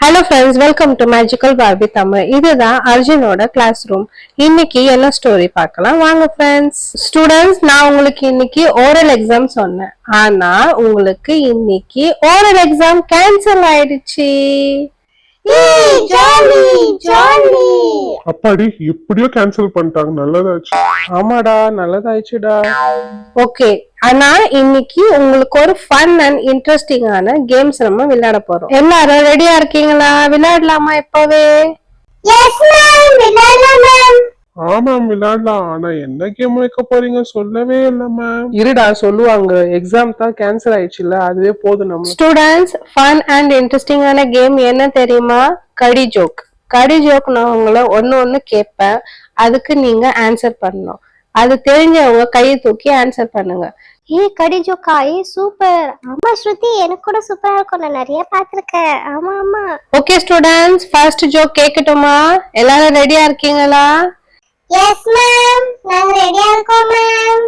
Hello friends, welcome to magical Barbie Tamil. இதுதான் அர்ஜுனோட class room. இன்னைக்கு என்ன ஸ்டோரி பார்க்கலாம் வாங்க ஃப்ரெண்ட்ஸ். ஸ்டூடெண்ட்ஸ், நான் உங்களுக்கு இன்னைக்கு ஓரல் எக்ஸாம் சொன்னேன். ஆனா உங்களுக்கு இன்னைக்கு ஓரல் எக்ஸாம் கேன்சல் ஆயிடுச்சு. அப்பாடி எப்படியோ கேன்சல் பண்ணிட்டாங்க. நல்லதாச்சு. ஆமாடா, நல்லதாயிடுச்சுடா. ஓகே, ஆனா இன்னைக்கு உங்களுக்கு ஒரு ஃபன் அண்ட் இன்ட்ரெஸ்டிங்கான கேம்ஸ் நம்ம விளையாட போறோம். எல்லாரும் ரெடியா இருக்கீங்களா? விளையாடலாமா இப்பவே? மேம் விளையாடலாம். ஆனா என்ன கேம் வைக்க போறீங்க சொல்லவே இல்ல மேம். இருடா, சொல்லுவாங்க. எக்ஸாம் தான் கேன்சல் ஆயிடுச்சுல, அதுவே போதும் நம்ம. ஸ்டூடெண்ட்ஸ், ஃபன் அண்ட் இன்ட்ரெஸ்டிங்கான கேம் என்ன தெரியுமா? கடி ஜோக். கடி ஜோக் நான் உங்களை ஒன்னு கேட்பேன், அதுக்கு நீங்க ஆன்சர் பண்ணணும். அது தெரிஞ்சவங்க கையை தூக்கி ஆன்சர் பண்ணுங்க. கடி ஜோக்கா? சூப்பர். ஆமா ஸ்ருதி, எனக்கு கூட சூப்பரா இருக்கும். நான் நிறைய பாத்திருக்கேன். ஆமா ஆமா. ஓகே ஸ்டூடெண்ட்ஸ், ஃபர்ஸ்ட் ஜோக் கேட்கட்டுமா? எல்லாரும் ரெடியா இருக்கீங்களா? எஸ் மேம், நாங்க ரெடியா இருக்கோம் மேம்.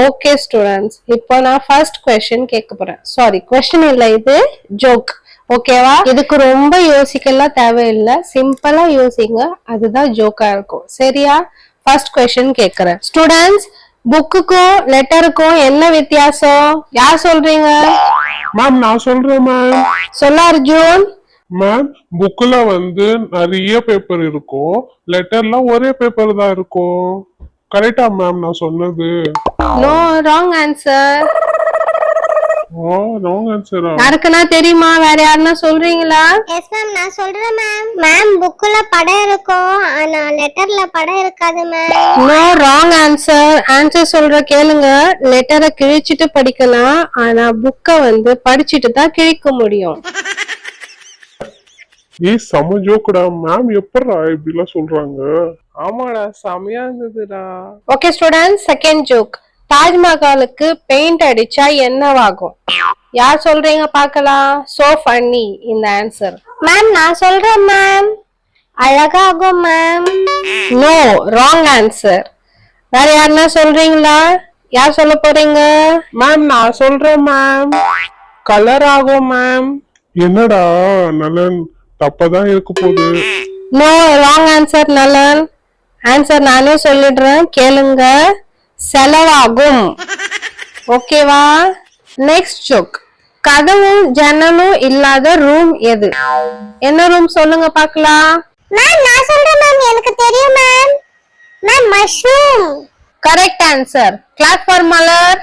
ஓகே ஸ்டூடெண்ட்ஸ், இப்போ நான் ஃபர்ஸ்ட் क्वेश्चन கேட்க போறேன். சாரி, क्वेश्चन இல்ல, இது ஜோக். ஓகேவா? இதுக்கு ரொம்ப யோசிக்கலாம் தேவையில்லை, சிம்பிளா யோசிங்க, அதுதான் ஜோக்கா இருக்கும். சரியா? ஃபர்ஸ்ட் क्वेश्चन கேக்குறேன். ஸ்டூடெண்ட்ஸ், புக்குக்கும் லெட்டருக்கும் என்ன வித்தியாசம்? யார் சொல்றீங்க? மேம் நான் சொல்றேன் மேம். சொல்ல அர்ஜுன். மேம் புக்ல நிறைய பேப்பர் இருக்கும், லெட்டர்ல ஒரே பேப்பர் தான் இருக்கும். கரெக்டா மேம் நான் சொன்னது? No, wrong answer. ராங் ஆன்சரா? யாருக்குன்னா தெரியுமா? வேற யாருன்னா சொல்றீங்களா? எஸ் மேம், நான் சொல்றேன் மேம். மேம் புக்ல படம் இருக்கும், ஆனா லெட்டர்ல படம் இருக்காது ma'am. No, wrong answer. Answer சொல்ற கேளுங்க. லெட்டரை கிழிச்சிட்டு படிக்கலாம், ஆனா புக்க படிச்சிட்டு தான் கிழிக்க முடியும். செம ஜோக்குடா. மேம் எப்படா இப்படி எல்லாம் சொல்றாங்க? ஆமாடா, செமையா இருந்ததுடா. Okay students, second joke. தாஜ்மஹாலுக்கு பெயிண்ட் அடிச்சா என்னவாகும்? யார் சொல்றீங்க பார்க்கலாம்? சோ ஃபன்னி இந்த ஆன்சர். மேம் நான் சொல்றேன் மேம், அழகாகும் மேம். No, wrong answer. வேற யாருன்னா சொல்றீங்களா? யார் சொல்ல போறீங்க? மேம் நான் சொல்றேன் மேம், கலர் ஆகும் மேம். என்னடா நலன், தப்பதான் இருக்க போகுது. No, wrong answer Nalan. Answer நானே சொல்லிடுறேன், கேளுங்க. செலவாகும். ஓகேவா? Next joke. கதவும் ஜன்னலும் இல்லாத ரூம் எது? என்ன ரூம் சொல்லுங்க பார்க்கலாம். மேம் நான் சொல்றேன் மேம், எனக்கு தெரியும் ma'am. Ma'am mushroom. Correct answer. Clap for Malar.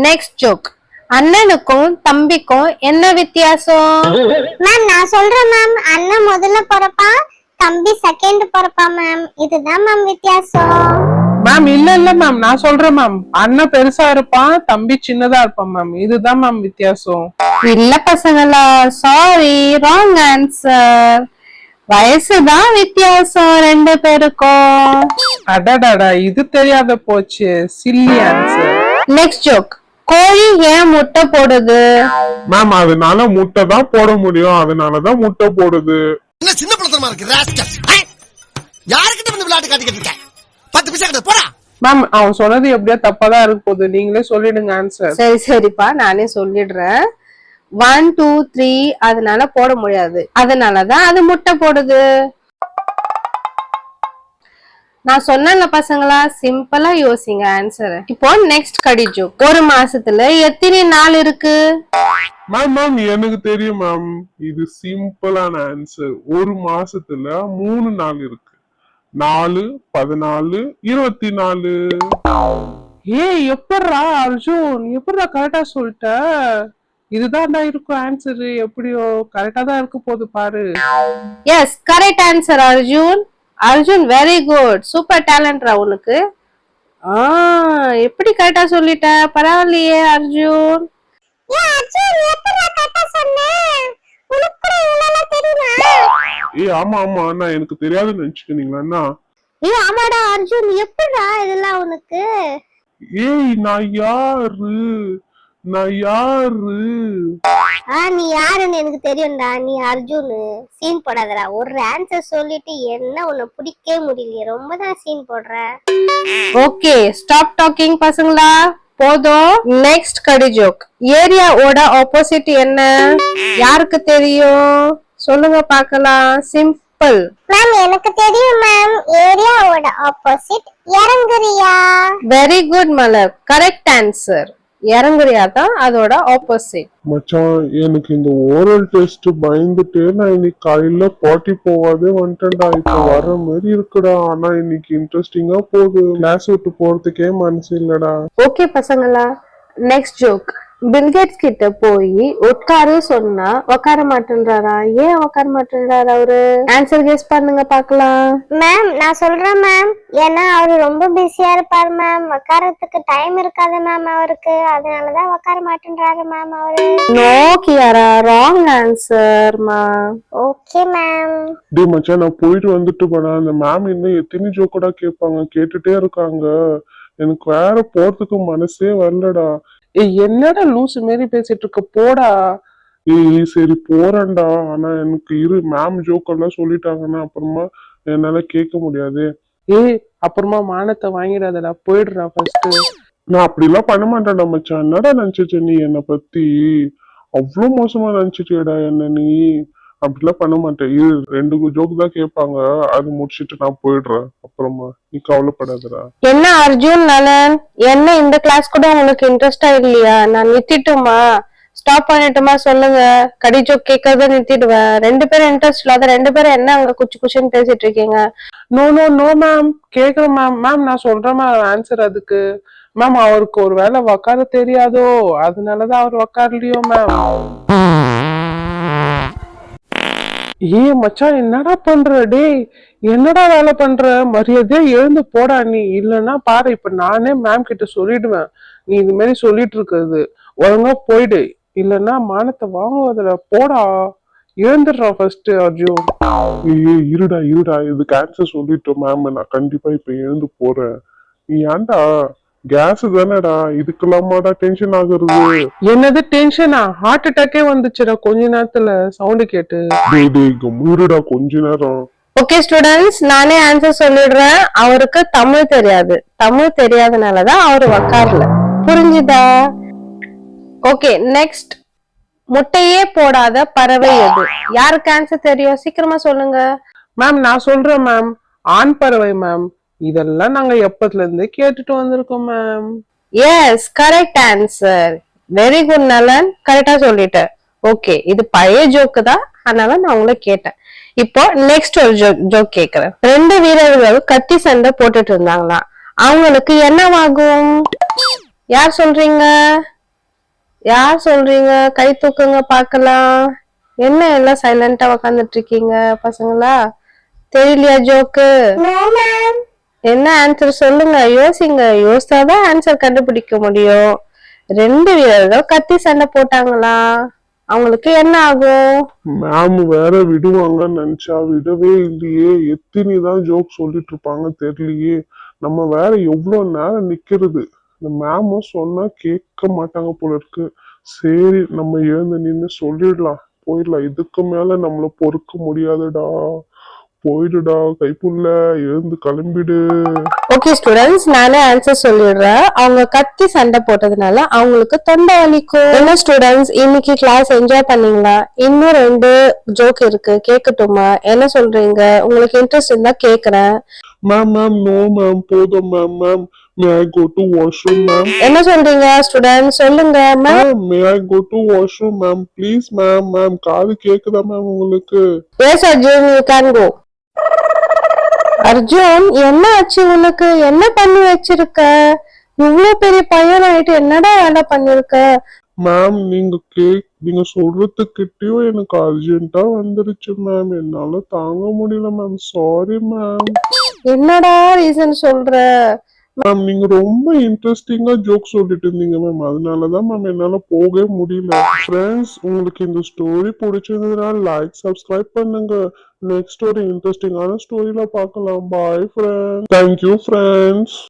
Next joke. அண்ணனுக்கும் தம்பிக்கும் என்ன வித்தியாசம்? மேம் நான் சொல்றேன் மேம், அண்ணன் முதல்ல பிறப்பான், தம்பி செகண்ட் பிறப்பான் மேம். இதுதான் மேம் வித்தியாசம். மேம் இல்ல மேம், நான் சொல்றேன் மேம், அண்ணன் பெருசா இருப்பான், தம்பி சின்னதா இருப்பான் மேம். இதுதான் மேம் வித்தியாசம். இல்ல பசங்களா, சாரி, ராங் ஆன்சர். வயசுதான் வித்தியாசம் ரெண்டு பேருக்கும். அடடாடா, இது தெரியாத போச்சு. Chilli answer. Next joke. கோழி ஏன் முட்டை போடுது? மேம் அதனால முட்டை தான் போட முடியும், அதனாலதான் முட்டை போடுது. என்ன சின்ன பழத்தனமா இருக்கு ராஸ்கல். யார்கிட்ட வந்து விளையாட்டு காட்டிக்கிட்டு இருக்க? 10 பைசா கிட்ட போடா. மேம் அவன் சொன்னது எப்படியா தப்பாதான் இருக்க போகுது, நீங்களே சொல்லிடுங்க ஆன்சர். சரிப்பா, நானே சொல்லிடுறேன். 1 2 3 அதனால போட முடியாது, அதனாலதான் அது முட்டை போடுது. நான் சொன்னேன்ல பசங்களா, சிம்பிளா யோசிங்க ஆன்சர். இப்போ நெக்ஸ்ட் கடி ஜோக். ஒரு மாசத்துல எத்தனை நாள் இருக்கு? மேம் எனக்கு தெரியும் மேம், இது சிம்பிளான ஆன்சர். ஒரு மாசத்துல 3 நாள் இருக்கு. 4 14 24. எப்படா அர்ஜுன், எப்படா கரெக்டா சொல்லிட்ட? இதுதான்டா இருக்கும் ஆன்சர். எப்படியோ கரெக்டா தான் இருக்க போகுது பாரு. Yes, correct answer Arjun. Arjun very good, super டேலண்ட்ரா உனக்கு. எப்படி கரெக்டா சொல்லிட்ட, பரவாயில்லையே அர்ஜுன். அர்ஜுன் எப்படா கரெக்டா சொன்ன? உனக்கு கூட இதெல்லாம் தெரியுமா? ஆமா அண்ணா, எனக்கு தெரியாதுன்னு நினைச்சுக்கிறீங்களா? ஆமாடா அர்ஜுன், எப்படா இதெல்லாம் உனக்கு? நான் யாரு? நீ யாருன்னு எனக்கு தெரியும்டா. நீ அர்ஜுன். சீன் போடாதடா. ஒரு ஆன்சர் சொல்லிட்டு என்ன உன்னை பிடிக்கவே முடியலையே, ரொம்ப தான் சீன் போடுற. ஓகே, ஸ்டாப் டாக்கிங் பசங்களா. போதும். நெக்ஸ்ட் கடி ஜோக். ஏரியாவோட ஆப்போசிட் என்ன? யாருக்கு தெரியும்? சொல்லுங்க பார்க்கலாம். சிம்பிள். மேம் எனக்கு தெரியும் மேம், ஏரியாவோட ஆப்போசிட் இறங்குறியா. வெரி குட் மலர், கரெக்ட் ஆன்சர். இறங்குறியா தான் அதோட ஆப்போசிட். மச்சான் எனக்கு இந்த ஓரல் டெஸ்ட் பயந்துட்டே நான் இன்னைக்கு காலையில பாட்டி போவாதே வந்துட்டேன்டா. இப்ப வர்ற மாதிரி இருக்குடா. ஆனா இன்னைக்கு இன்ட்ரெஸ்டிங்கா போகுது. கிளாஸ் விட்டு போறதுக்கே மனசு இல்லடா. ஓகே பசங்களா, நெக்ஸ்ட் ஜோக். பில்கேட்ஸ் கிட்ட போய் உட்காரு சொன்னா உட்கார மாட்டேன்றாரா? ஏன் உட்கார மாட்டேன்றாரு அவரு? ஆன்சர் கெஸ் பண்ணுங்க பார்க்கலாம். மேம் நான் சொல்றேன் மேம், ஏன்னா அவரு ரொம்ப பிஸியா இருப்பாரு மேம், உட்காரத்துக்கு டைம் இருக்காது மேம் அவருக்கு, அதனாலதான் உட்கார மாட்டேன்றாரு மேம் அவரு. நோ கியாரா, ராங் ஆன்சர் மா. Okay ma'am. டேய் மச்சான் நான் போயிட்டு வந்துட்டு போனா அந்த மேம் இன்னும் எத்தனை ஜோக்கடா கேட்பாங்க, கேட்டுட்டே இருக்காங்க. எனக்கு வேற போறதுக்கு மனசே வரலடா. என்னடா லூசு மாரி பேசிட்டு இருக்க, போடா. ஏய் சரி போறேன்டா. ஆனா எனக்கு இரு, மேம் ஜோக் எல்லாம் சொல்லிட்டாங்கன்னா அப்புறமா என்னால கேட்க முடியாது. ஏய் அப்புறமா மானத்தை வாங்கிடாதடா, போயிடுறா ஃபர்ஸ்ட். நான் அப்படிலாம் பண்ண மாட்டேன்டா மச்சான். என்னடா நினைச்சிட்ட நீ என்னை பத்தி? அவ்வளவு மோசமா நினைச்சிட்டியடா என்ன நீ? அப்படிலாம் பண்ண மாட்டேன். இது 2 ஜோக் தான் கேட்பாங்க, அது முடிச்சிட்டு நான் போயிடுறேன். அப்புறமா நீ கவலைப்படாதடா. என்ன அர்ஜுன் நலன், என்ன இந்த கிளாஸ் கூட உங்களுக்கு இன்ட்ரெஸ்டா இல்லையா? நான் நிறுத்திட்டுமா, ஸ்டாப் பண்ணிட்டுமா? சொல்லுங்க. கடி ஜோக் கேட்கறத நிறுத்திடுவேன். 2 பேரும் இன்ட்ரெஸ்ட் இல்லாத 2 பேரும் என்ன அங்க குச்சி குச்சின்னு பேசிட்டு இருக்கீங்க? நோ நோ நோ மேம், கேக்குறேன் மேம். மேம் நான் சொல்றேன் மேம் ஆன்சர் அதுக்கு. மேம் அவருக்கு ஒரு வேளை உக்கார தெரியாதோ, அதனாலதான் அவர் உக்காரலையோ மேம். ஏ மச்சான் என்னடா பண்ற? டேய் என்னடா வேலை பண்ற? மரியாதையா எழுந்து போடா நீ. இல்லன்னா பாரு, இப்ப நானே மேம் கிட்ட சொல்லிடுவேன் நீ இது மாதிரி சொல்லிட்டு இருக்கிறது. ஒழுங்கா போயிடு, இல்லன்னா மானத்தை வாங்குவதுல. போடா, எழுந்துடுறா ஃபர்ஸ்ட் அர்ஜுன். ஏய் இருடா இருடா, இதுக்கு ஆன்சர் சொல்லிட்டோம் மேம். நான் கண்டிப்பா இப்ப எழுந்து போறேன். நீ ஏன்டா கேஸ் தானடா, இதுக்கெல்லாமாடா டென்ஷன் ஆகுறது? என்னது டென்ஷனா? ஹார்ட் அட்டாக்கே வந்துச்சுடா கொஞ்ச நேரத்துல சவுண்ட் கேட்டு. டேய் டேய் கம்முருடா கொஞ்ச நேரம். ஓகே ஸ்டூடெண்ட்ஸ், நானே ஆன்சர் சொல்லிடுறேன். அவருக்கு தமிழ் தெரியாது. தமிழ் தெரியாதனாலதான் அவரு உக்காரல. புரிஞ்சுதா? Okay next. முட்டையே போடாத பறவை எது? யாருக்கு ஆன்சர் தெரியும்? சீக்கிரமா சொல்லுங்க. மேம் நான் சொல்றேன் மேம், ஆண் பறவை மேம். இதெல்லாம் நாங்க எப்பத்துல இருந்து கேட்டுட்டு வந்திருக்கோம் ma'am. Yes, correct answer. Very good Nalan, கரெக்டா சொல்லிட்டேன். ஓகே, இது பழைய ஜோக்கு தான், அதனால நான் உங்களை கேட்டேன். இப்போ நெக்ஸ்ட் ஒரு ஜோக் கேக்குறேன். 2 வீரர்கள் கத்தி சண்டை போட்டுட்டு இருந்தாங்களாம். அவங்களுக்கு என்னவாகும்? யார் சொல்றீங்க? யார் சொல்றீங்க? கை தூக்குங்க பார்க்கலாம். என்ன எல்லாம் சைலண்டா உக்காந்துட்டு இருக்கீங்க பசங்களா? தெரியலையா ஜோக்கு? No ma'am. என்ன ஆன்சர் சொல்லுங்க, யோசிங்க. யோசிச்சாதான் ஆன்சர் கண்டுபிடிக்க முடியும். 2 வீரர்கள் கத்தி சண்டை போட்டாங்களா, அவங்களுக்கு என்ன ஆகும்? மேம் வேற விடுவாங்கன்னு நினைச்சா விடவே இல்லையே. எத்தனைதான் ஜோக் சொல்லிட்டு இருப்பாங்க தெரியலையே. நம்ம வேற எவ்வளவு நேரம் நிக்கிறது. இந்த மேமும் சொன்னா கேட்க மாட்டாங்க போல இருக்கு. சரி நம்ம எழுந்து நின்னு சொல்லிடலாம், போயிடலாம். இதுக்கு மேல நம்மள பொறுக்க முடியாதுடா. போயிடுடா கைப்புள்ள, எழுந்து கிளம்பிடு. ஓகே ஸ்டூடெண்ட்ஸ், நானே ஆன்சர் சொல்லிடுறேன். அவங்க கத்தி சண்டை போட்டதுனால அவங்களுக்கு தொண்டை வலிக்கும். என்ன ஸ்டூடெண்ட்ஸ், இன்னைக்கு கிளாஸ் என்ஜாய் பண்ணீங்களா? இன்னும் 2 ஜோக் இருக்கு, கேட்கட்டுமா? என்ன சொல்றீங்க? உங்களுக்கு இன்ட்ரெஸ்ட் இருந்தா கேக்குறேன். மேம் மேம் நோ மேம், போதும் ma'am. Ma'am may I go to washroom ma'am. என்ன சொல்றீங்க ஸ்டூடெண்ட்? சொல்லுங்க ma'am. Ma'am may I go to washroom ma'am, please ma'am. Ma'am காது கேக்குதா மேம் உங்களுக்கு? Yes Arjun, you can go. Arjun என்ன ஆச்சு உனக்கு? என்ன பண்ணி வச்சிருக்க? இவ்வளவு பெரிய பையன் ஆயிட்டு என்னடா வேலை பண்ணிருக்க? மேம் நீங்க சொல்றதுக்கிட்டயும் எனக்கு அர்ஜென்ட்டா வந்துருச்சு மேம். என்னால தாங்க முடியல மேம். Sorry ma'am. என்னடா ரீசன் சொல்ற? மேம் நீங்க ரொம்ப இன்ட்ரெஸ்டிங்கா ஜோக் சொல்லிட்டு இருந்தீங்க மேம், அதனாலதான் மேம் என்னால போகவே முடியல. ஃப்ரெண்ட்ஸ் உங்களுக்கு இந்த ஸ்டோரி பிடிச்சிருந்ததுன்னா லைக் சப்ஸ்கிரைப் பண்ணுங்க. நெக்ஸ்ட் ஒரு இன்ட்ரெஸ்டிங்கான ஸ்டோரியில பார்க்கலாம். Bye friends. Thank you friends.